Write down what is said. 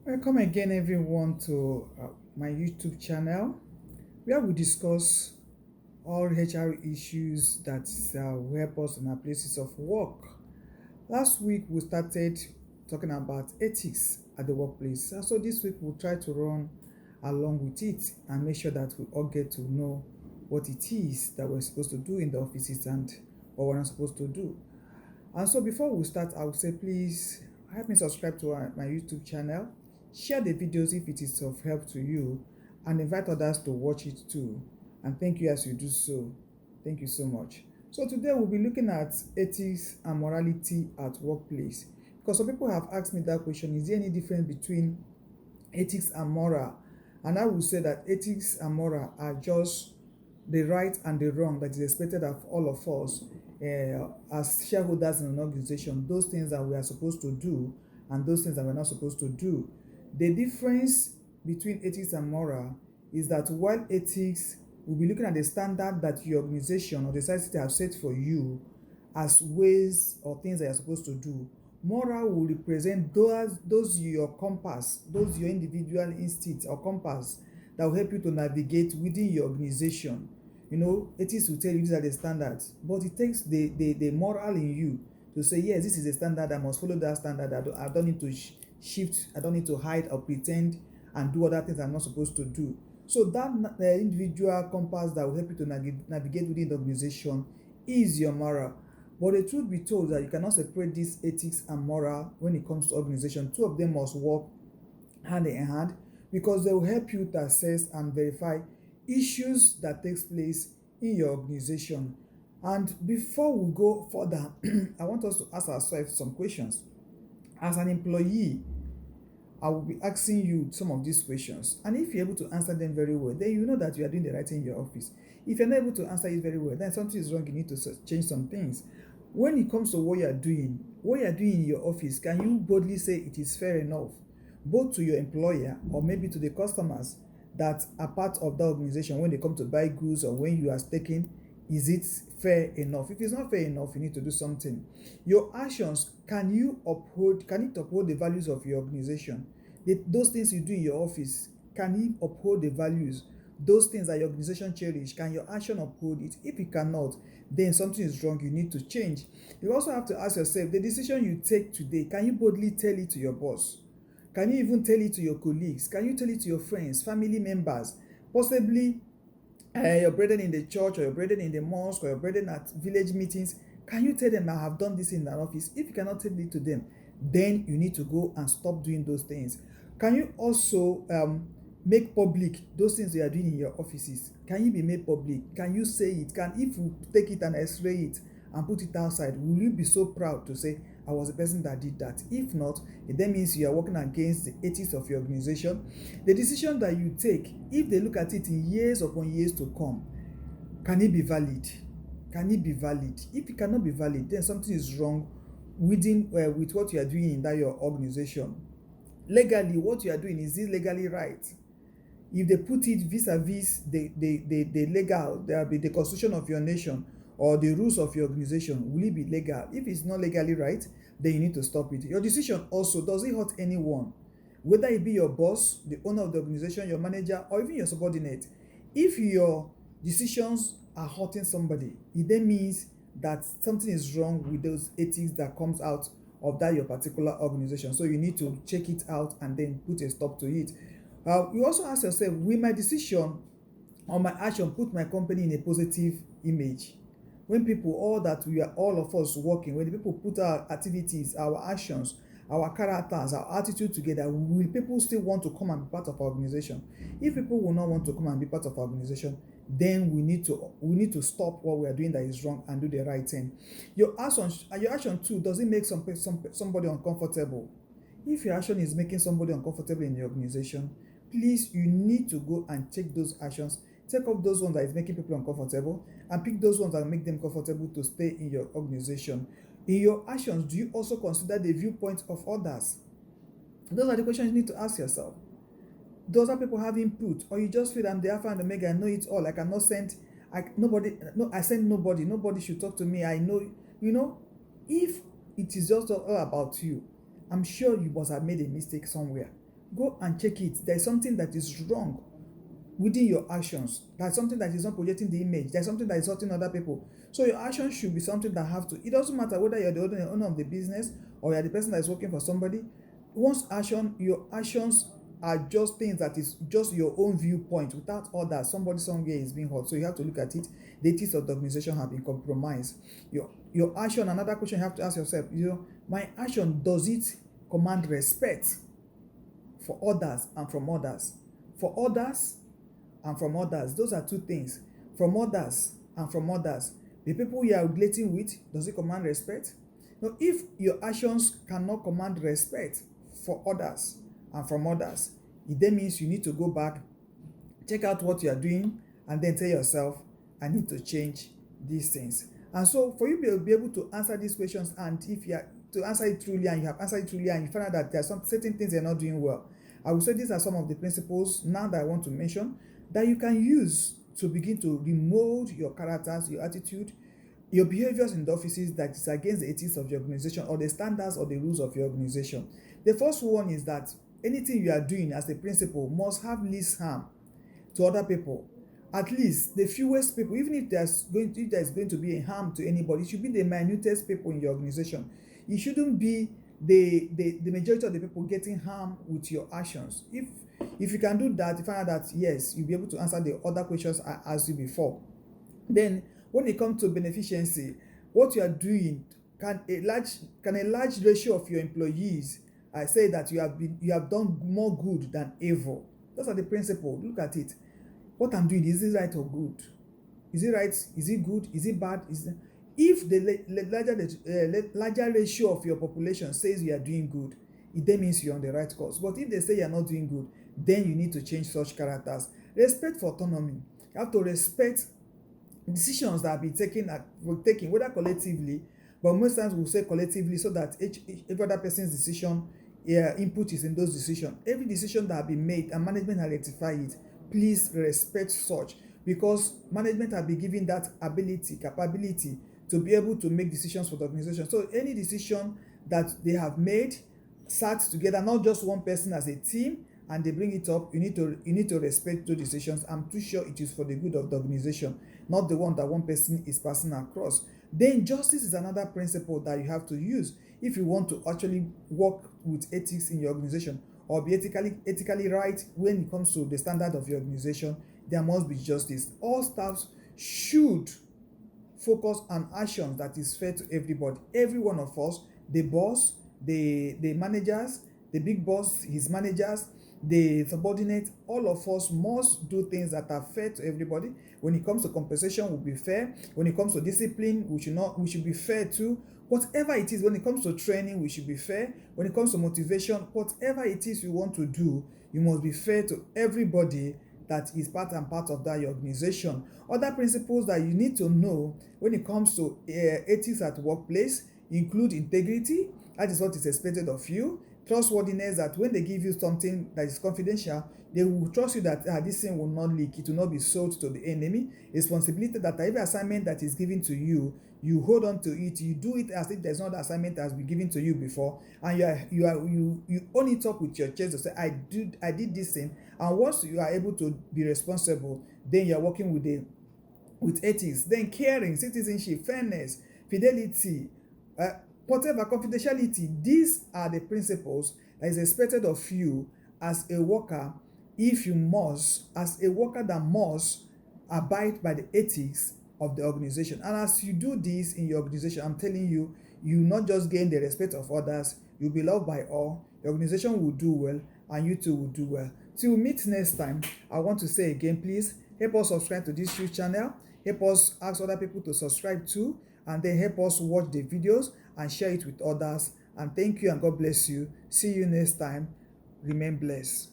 Welcome again, everyone, to my YouTube channel where we discuss all HR issues that will help us in our places of work. Last week, we started talking about ethics at the workplace. So this week, we'll try to run along with it and make sure that we all get to know what it is that we're supposed to do in the offices and what we're not supposed to do. And so before we start, I would say please help me subscribe to my YouTube channel, share the videos if it is of help to you, and invite others to watch it too. And thank you as you do so. Thank you so much. So today we'll be looking at ethics and morality at workplace. Because some people have asked me that question, is there any difference between ethics and moral? And I will say that ethics and moral are just the right and the wrong that is expected of all of us as shareholders in an organization, those things that we are supposed to do and those things that we're not supposed to do. The difference between ethics and moral is that while ethics will be looking at the standard that your organization or the society have set for you as ways or things that you're supposed to do, moral will represent those your compass, those your individual instincts or compass that will help you to navigate within your organization. Ethics will tell you these are the standards, but it takes the moral in you to say, yes, this is a standard, I must follow that standard. I don't need to shift, I don't need to hide or pretend and do other things I'm not supposed to do. So that individual compass that will help you to navigate within the organization is your moral. But the truth be told that you cannot separate this ethics and moral when it comes to organization. Two of them must work hand in hand because they will help you to assess and verify issues that takes place in your organization. And before we go further, I want us to ask ourselves some questions. As an employee, I will be asking you some of these questions. And if you're able to answer them very well, then you know that you are doing the right thing in your office. If you're not able to answer it very well, then something is wrong. You need to change some things. When it comes to what you're doing in your office, can you boldly say it is fair enough, both to your employer or maybe to the customers that are part of the organization when they come to buy goods or when you are staking? Is it fair enough? If it's not fair enough, you need to do something. Your actions, can it uphold the values of your organization? Those things you do in your office, can it uphold the values? Those things that your organization cherish, can your action uphold it? If it cannot, then something is wrong, you need to change. You also have to ask yourself, the decision you take today, can you boldly tell it to your boss? Can you even tell it to your colleagues? Can you tell it to your friends, family members, possibly your brethren in the church or your brethren in the mosque or your brethren at village meetings? Can you tell them, I have done this in an office? If you cannot tell it to them, then you need to go and stop doing those things. Can you also make public those things you are doing in your offices? Can you be made public? Can you say it? If you take it and x-ray it and put it outside, will you be so proud to say, I was the person that did that? If not, it then means you are working against the ethics of your organization. The decision that you take, if they look at it in years upon years to come, can it be valid? Can it be valid? If it cannot be valid, then something is wrong with what you are doing in that your organization. Legally, what you are doing, is this legally right? If they put it vis-a-vis the legal, there will be the constitution of your nation or the rules of your organization, will it be legal? If it's not legally right, then you need to stop it. Your decision also, does it hurt anyone? Whether it be your boss, the owner of the organization, your manager, or even your subordinate. If your decisions are hurting somebody, it then means that something is wrong with those ethics that comes out of that your particular organization. So you need to check it out and then put a stop to it. You also ask yourself, will my decision or my action put my company in a positive image? When people, all of us working, when the people put our activities, our actions, our characters, our attitude together, will people still want to come and be part of our organization? If people will not want to come and be part of our organization, then we need to stop what we are doing that is wrong and do the right thing. Your action too, does it make somebody uncomfortable? If your action is making somebody uncomfortable in your organization, please, you need to go and take those actions. Take up those ones that is making people uncomfortable and pick those ones that make them comfortable to stay in your organization. In your actions, do you also consider the viewpoint of others? Those are the questions you need to ask yourself. Do other people have input, or you just feel I'm the alpha and omega, I know it all, I cannot send I send nobody should talk to me, I know. If it is just all about you, I'm sure you must have made a mistake somewhere. Go and check it. There's something that is wrong within your actions. That's something that is not projecting the image. There's something that is hurting other people. So your actions should be something that have to. It doesn't matter whether you're the owner of the business or you're the person that is working for somebody. Your actions are just things that is just your own viewpoint without others. Somebody somewhere is being hurt. So you have to look at it. The ethics of the organization have been compromised. Your action. Another question you have to ask yourself. My action, does it command respect for others and from others? For others and from others. Those are two things. From others and from others. The people you are relating with, does it command respect? Now, if your actions cannot command respect for others and from others, it then means you need to go back, check out what you are doing, and then tell yourself, I need to change these things. And so for you to be able to answer these questions, and if you are to answer it truly and you have answered it truly and you find out that there are some certain things you're not doing well, I will say these are some of the principles now that I want to mention that you can use to begin to remold your characters, your attitude, your behaviors in the offices that is against the ethics of your organization or the standards or the rules of your organization. The first one is that anything you are doing as a principal must have least harm to other people. At least the fewest people, even if there's going to be a harm to anybody, it should be the minutest people in your organization. It shouldn't be the majority of the people getting harm with your actions. If you can do that, you find out that yes, you'll be able to answer the other questions I asked you before. Then when it comes to beneficiency, what you are doing, can a large ratio of your employees say that you have done more good than evil? Those are the principles. Look at it. What I'm doing, is it right or good? Is it right? Is it good? Is it bad? If the larger ratio of your population says you are doing good, it then means you're on the right course. But if they say you're not doing good, then you need to change such characters. Respect for autonomy. You have to respect decisions that have been taken, whether collectively, but most times we'll say collectively so that every other person's decision, input is in those decisions. Every decision that has been made and management has rectified it, please respect such, because management have been given that capability to be able to make decisions for the organization. So any decision that they have made, sat together, not just one person as a team, and they bring it up, you need to respect those decisions. I'm too sure it is for the good of the organization, not the one that one person is passing across. Then justice is another principle that you have to use if you want to actually work with ethics in your organization or be ethically right when it comes to the standard of your organization. There must be justice. All staffs should focus on actions that is fair to everybody. Every one of us, the boss, the managers, the big boss, his managers, the subordinate, all of us must do things that are fair to everybody. When it comes to compensation, we'll be fair. When it comes to discipline, we should be fair too. Whatever it is, when it comes to training, we should be fair. When it comes to motivation, whatever it is you want to do, you must be fair to everybody that is part and part of that organization. Other principles that you need to know when it comes to ethics at workplace include integrity. That is what is expected of you. Trustworthiness, that when they give you something that is confidential, they will trust you that this thing will not leak, it will not be sold to the enemy. Responsibility, that every assignment that is given to you, you hold on to it, you do it as if there's not assignment that has been given to you before, and you own it up with your chest to say, I did this thing. And once you are able to be responsible, then you are working with ethics. Then caring, citizenship, fairness, fidelity, whatever, confidentiality. These are the principles that is expected of you as a worker, as a worker that must abide by the ethics of the organization. And as you do this in your organization, I'm telling you, you not just gain the respect of others, you'll be loved by all, the organization will do well, and you too will do well. Till we meet next time, I want to say again, please help us subscribe to this YouTube channel, help us ask other people to subscribe too, and then help us watch the videos and share it with others. And thank you and God bless you. See you next time. Remain blessed.